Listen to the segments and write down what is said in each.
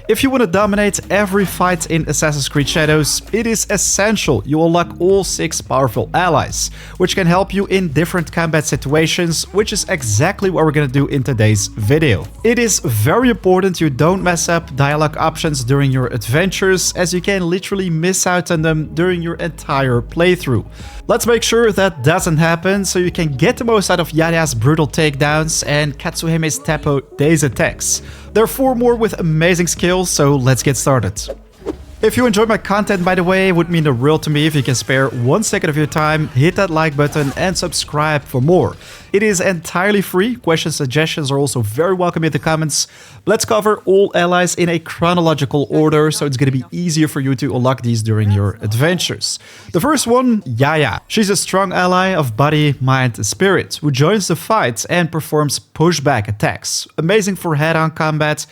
If you want to dominate every fight in Assassin's Creed Shadows, it is essential you unlock all 6 powerful allies, which can help you in different combat situations, which is exactly what we're gonna do in today's video. It is very important you don't mess up dialogue options during your adventures, as you can literally miss out on them during your entire playthrough. Let's make sure that doesn't happen so you can get the most out of Yaya's brutal takedowns and Katsuhime's Teppo Daze attacks. There are 4 more with amazing skills, so let's get started. If you enjoyed my content, by the way, it would mean the world to me if you can spare 1 second of your time, hit that like button and subscribe for more. It is entirely free. Questions, suggestions are also very welcome in the comments. Let's cover all allies in a chronological order, so it's going to be easier for you to unlock these during your adventures. The first one, Yaya. She's a strong ally of body, mind, and spirit, who joins the fight and performs pushback attacks. Amazing for head-on combat.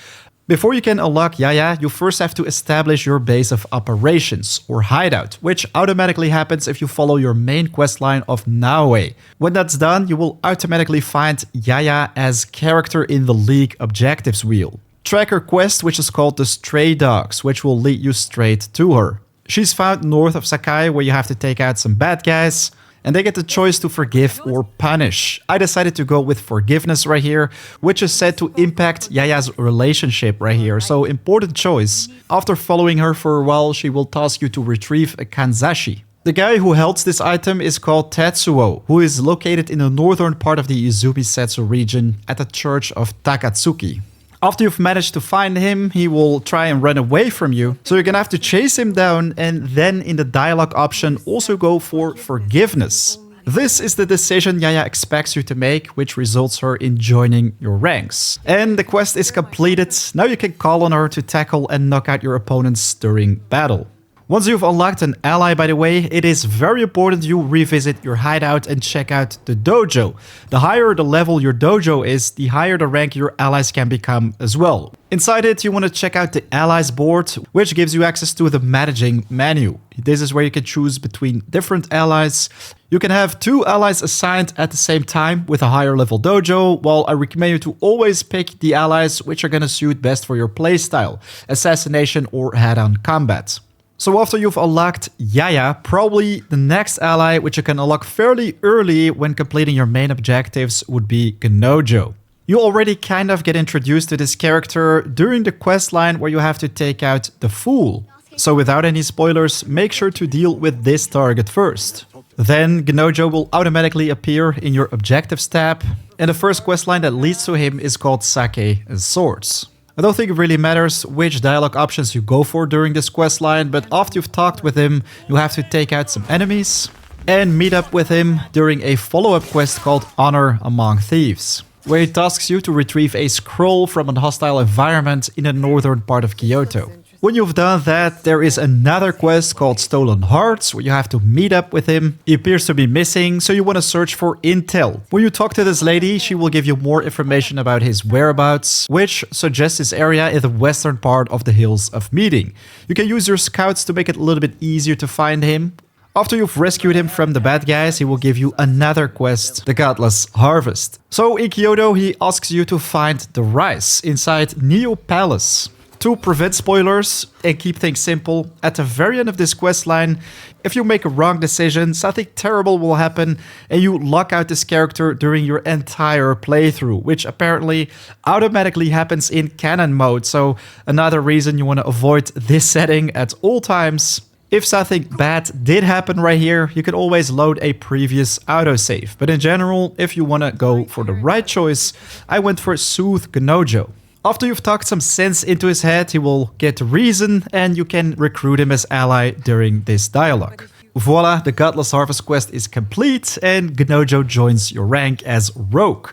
Before you can unlock Yaya, you first have to establish your base of operations, or hideout, which automatically happens if you follow your main questline of Naoe. When that's done, you will automatically find Yaya as character in the League objectives wheel. Track her quest, which is called the Stray Dogs, which will lead you straight to her. She's found north of Sakai, where you have to take out some bad guys, and they get the choice to forgive or punish. I decided to go with forgiveness right here, which is said to impact Yaya's relationship right here, so important choice. After following her for a while, she will task you to retrieve a kanzashi. The guy who holds this item is called Tetsuo, who is located in the northern part of the Izumisetsu region at the church of Takatsuki. After you've managed to find him, he will try and run away from you, so you're gonna have to chase him down and then in the dialogue option also go for forgiveness. This is the decision Yaya expects you to make, which results her in joining your ranks. And the quest is completed. Now you can call on her to tackle and knock out your opponents during battle. Once you've unlocked an ally, by the way, it is very important you revisit your hideout and check out the dojo. The higher the level your dojo is, the higher the rank your allies can become as well. Inside it, you want to check out the allies board, which gives you access to the managing menu. This is where you can choose between different allies. You can have 2 allies assigned at the same time with a higher level dojo, while I recommend you to always pick the allies which are gonna suit best for your playstyle, assassination or head-on combat. So after you've unlocked Yaya, probably the next ally which you can unlock fairly early when completing your main objectives would be Gennojo. You already kind of get introduced to this character during the questline where you have to take out the Fool. So without any spoilers, make sure to deal with this target first. Then Gennojo will automatically appear in your objectives tab, and the first questline that leads to him is called Sake and Swords. I don't think it really matters which dialogue options you go for during this questline, but after you've talked with him, you have to take out some enemies and meet up with him during a follow-up quest called Honor Among Thieves, where he tasks you to retrieve a scroll from a hostile environment in the northern part of Kyoto. When you've done that, there is another quest called Stolen Hearts, where you have to meet up with him. He appears to be missing, so you want to search for intel. When you talk to this lady, she will give you more information about his whereabouts, which suggests his area in the western part of the Hills of Meeting. You can use your scouts to make it a little bit easier to find him. After you've rescued him from the bad guys, he will give you another quest, the Godless Harvest. So in Kyoto, he asks you to find the rice inside Neo Palace. To prevent spoilers and keep things simple, at the very end of this questline, if you make a wrong decision, something terrible will happen and you lock out this character during your entire playthrough, which apparently automatically happens in canon mode, so another reason you want to avoid this setting at all times. If something bad did happen right here, you can always load a previous autosave, but in general, if you want to go for the right choice, I went for Soothe Gennojo. After you've talked some sense into his head, he will get reason and you can recruit him as ally during this dialogue. Voila, the Godless Harvest quest is complete and Gennojo joins your rank as Rogue.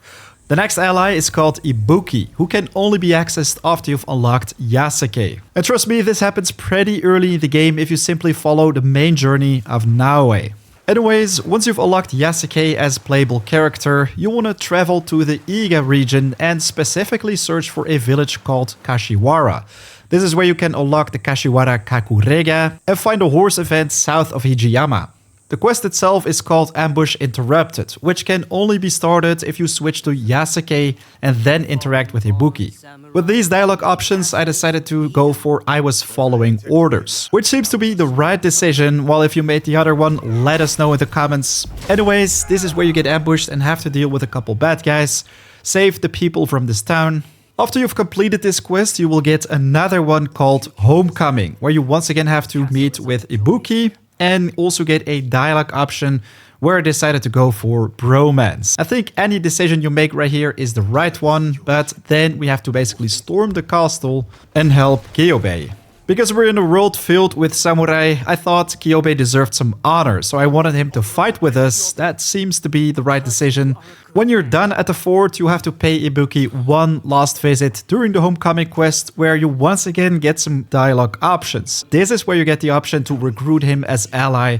The next ally is called Ibuki, who can only be accessed after you've unlocked Yasuke. And trust me, this happens pretty early in the game if you simply follow the main journey of Naoe. Anyways, once you've unlocked Yasuke as playable character, you want to travel to the Iga region and specifically search for a village called Kashiwara. This is where you can unlock the Kashiwara Kakurega and find a horse event south of Hijiyama. The quest itself is called Ambush Interrupted, which can only be started if you switch to Yasuke and then interact with Ibuki. With these dialogue options, I decided to go for I was following orders, which seems to be the right decision, while if you made the other one, let us know in the comments. Anyways, this is where you get ambushed and have to deal with a couple bad guys, save the people from this town. After you've completed this quest, you will get another one called Homecoming, where you once again have to meet with Ibuki, and also get a dialogue option where I decided to go for bromance. I think any decision you make right here is the right one, but then we have to basically storm the castle and help Kyobei. Because we're in a world filled with samurai, I thought Kyobei deserved some honor, so I wanted him to fight with us. That seems to be the right decision. When you're done at the fort, you have to pay Ibuki one last visit during the Homecoming quest, where you once again get some dialogue options. This is where you get the option to recruit him as ally.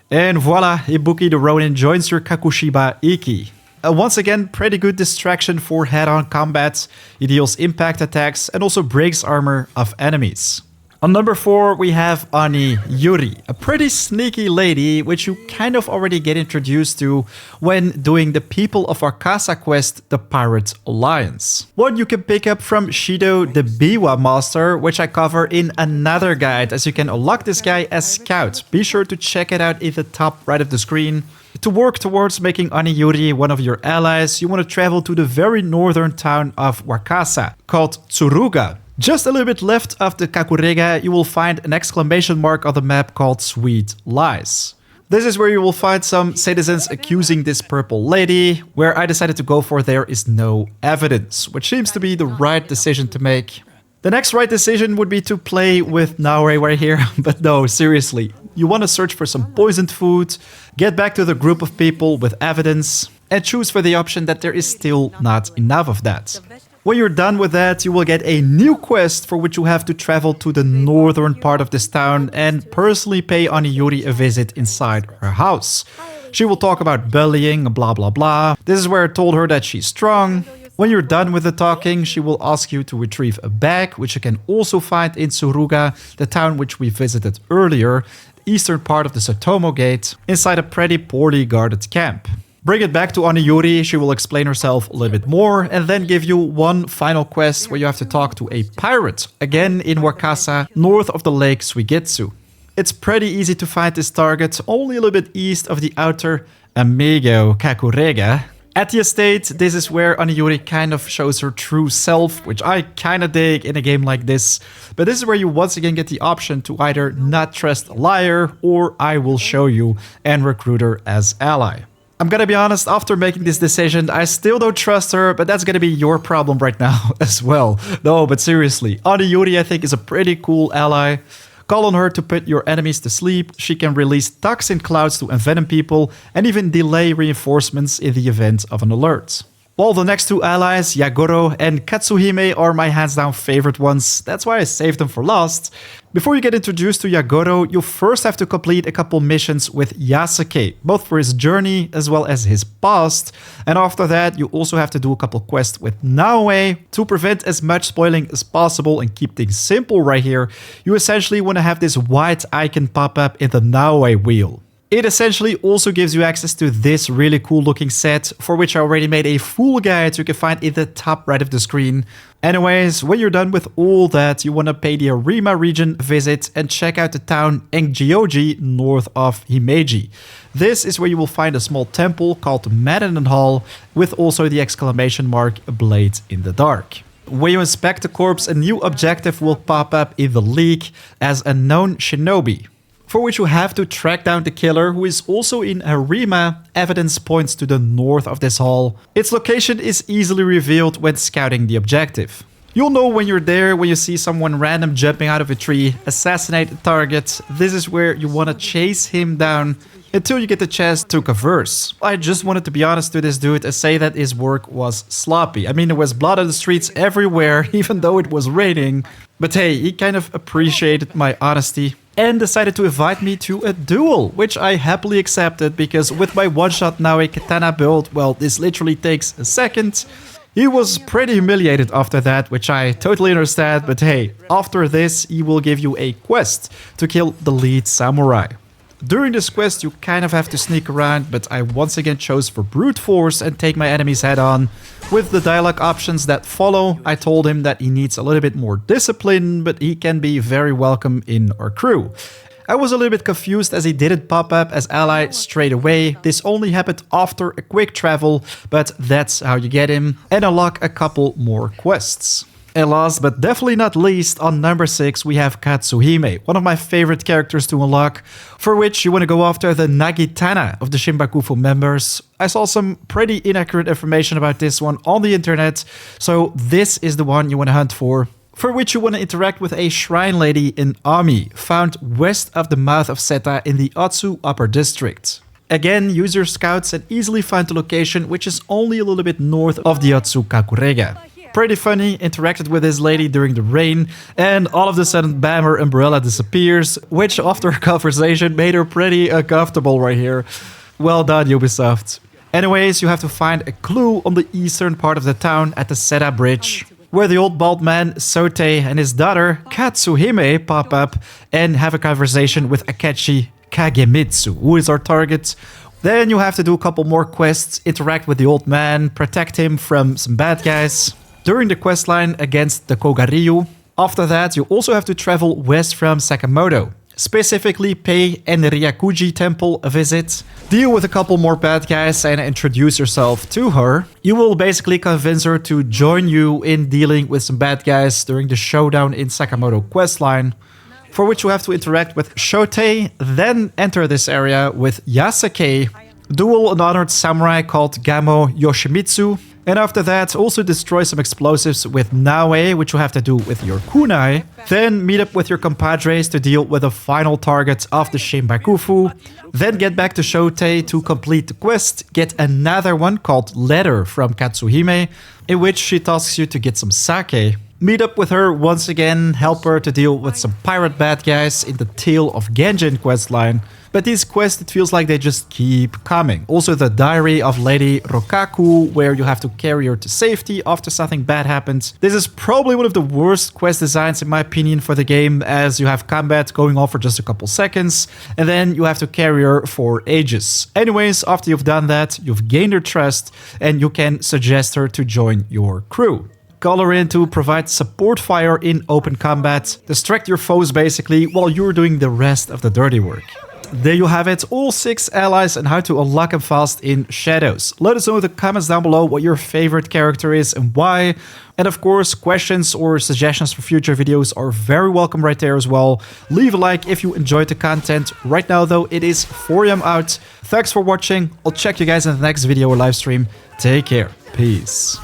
And voila, Ibuki the Ronin joins your Kakushiba Iki. Once again, pretty good distraction for head-on combat. He deals impact attacks and also breaks armor of enemies. On number 4, we have Oni-Yuri, a pretty sneaky lady, which you kind of already get introduced to when doing the People of Wakasa quest, the Pirate Alliance. One you can pick up from Shido the Biwa Master, which I cover in another guide, as you can unlock this guy as Scout. Be sure to check it out in the top right of the screen. To work towards making Oni-Yuri one of your allies, you want to travel to the very northern town of Wakasa, called Tsuruga. Just a little bit left of the Kakurega, you will find an exclamation mark on the map called Sweet Lies. This is where you will find some citizens accusing this purple lady. Where I decided to go for there is no evidence, which seems to be the right decision to make. The next right decision would be to play with Naore right here, but no, seriously. You want to search for some poisoned food, get back to the group of people with evidence, and choose for the option that there is still not enough of that. When you're done with that, you will get a new quest for which you have to travel to the northern part of this town and personally pay Oni-Yuri a visit inside her house. She will talk about bullying, blah blah blah. This is where I told her that she's strong. When you're done with the talking, she will ask you to retrieve a bag, which you can also find in Tsuruga, the town which we visited earlier, the eastern part of the Satomo Gate, inside a pretty poorly guarded camp. Bring it back to Oni-Yuri, she will explain herself a little bit more, and then give you one final quest where you have to talk to a pirate, again in Wakasa, north of the lake Suigetsu. It's pretty easy to find this target, only a little bit east of the outer Amigo Kakurega. At the estate, this is where Oni-Yuri kind of shows her true self, which I kinda dig in a game like this. But this is where you once again get the option to either not trust a liar, or I will show you and recruit her as ally. I'm gonna be honest, after making this decision, I still don't trust her, but that's gonna be your problem right now as well. No, but seriously, Oni-Yuri I think is a pretty cool ally. Call on her to put your enemies to sleep, she can release toxin clouds to envenom people, and even delay reinforcements in the event of an alert. While the next two allies, Yagoro and Katsuhime, are my hands down favorite ones, that's why I saved them for last. Before you get introduced to Yagoro, you first have to complete a couple missions with Yasuke, both for his journey as well as his past, and after that you also have to do a couple quests with Naoe. To prevent as much spoiling as possible and keep things simple right here, you essentially want to have this white icon pop up in the Naoe wheel. It essentially also gives you access to this really cool looking set, for which I already made a full guide you can find in the top right of the screen. Anyways, when you're done with all that, you want to pay the Arima region a visit and check out the town Engioji north of Himeji. This is where you will find a small temple called Madden Hall, with also the exclamation mark Blade in the Dark. When you inspect the corpse, a new objective will pop up in the leak as a known shinobi, for which you have to track down the killer, who is also in Harima. Evidence points to the north of this hall. Its location is easily revealed when scouting the objective. You'll know when you're there when you see someone random jumping out of a tree, assassinate the target. This is where you want to chase him down until you get the chance to converse. I just wanted to be honest to this dude and say that his work was sloppy. I mean, there was blood on the streets everywhere, even though it was raining. But hey, he kind of appreciated my honesty and decided to invite me to a duel, which I happily accepted because with my one-shot Naoe katana build, well, this literally takes a second. He was pretty humiliated after that, which I totally understand, but hey, after this, he will give you a quest to kill the lead samurai. During this quest, you kind of have to sneak around, but I once again chose for brute force and take my enemies head on. With the dialogue options that follow, I told him that he needs a little bit more discipline, but he can be very welcome in our crew. I was a little bit confused as he didn't pop up as ally straight away. This only happened after a quick travel, but that's how you get him and unlock a couple more quests. And last but definitely not least, on number 6 we have Katsuhime, one of my favorite characters to unlock, for which you want to go after the Nagitana of the Shinbakufu members. I saw some pretty inaccurate information about this one on the internet, so this is the one you want to hunt for which you want to interact with a shrine lady in Ami, found west of the mouth of Seta in the Atsu Upper District. Again, use your scouts and easily find the location, which is only a little bit north of the Atsu Kakurega. Pretty funny, interacted with this lady during the rain, and all of a sudden, bam, her umbrella disappears, which after a conversation made her pretty uncomfortable right here. Well done, Ubisoft. Anyways, you have to find a clue on the eastern part of the town at the Seta Bridge, where the old bald man, Sote, and his daughter, Katsuhime, pop up and have a conversation with Akechi Kagemitsu, who is our target. Then you have to do a couple more quests, interact with the old man, protect him from some bad guys during the questline against the Kogaryu. After that, you also have to travel west from Sakamoto. Specifically, pay Enryakuji Temple a visit, deal with a couple more bad guys and introduce yourself to her. You will basically convince her to join you in dealing with some bad guys during the showdown in Sakamoto questline, for which you have to interact with Shote, then enter this area with Yasuke, duel an honored samurai called Gamo Yoshimitsu, and after that also destroy some explosives with Naoe, which you have to do with your kunai. Then meet up with your compadres to deal with the final target of the Shinbakufu. Then get back to Shote to complete the quest, get another one called Letter from Katsuhime, in which she tasks you to get some sake. Meet up with her once again, help her to deal with some pirate bad guys in the Tale of Genjin questline. But these quests, it feels like they just keep coming. Also the Diary of Lady Rokaku, where you have to carry her to safety after something bad happens. This is probably one of the worst quest designs in my opinion for the game, as you have combat going on for just a couple seconds, and then you have to carry her for ages. Anyways, after you've done that, you've gained her trust, and you can suggest her to join your crew. Call her in to provide support fire in open combat, distract your foes basically, while you're doing the rest of the dirty work. There you have it, all 6 allies and how to unlock them fast in Shadows. Let us know in the comments down below what your favorite character is and why. And of course, questions or suggestions for future videos are very welcome right there as well. Leave a like if you enjoyed the content. Right now though, it is 4 AM out. Thanks for watching. I'll check you guys in the next video or live stream. Take care. Peace.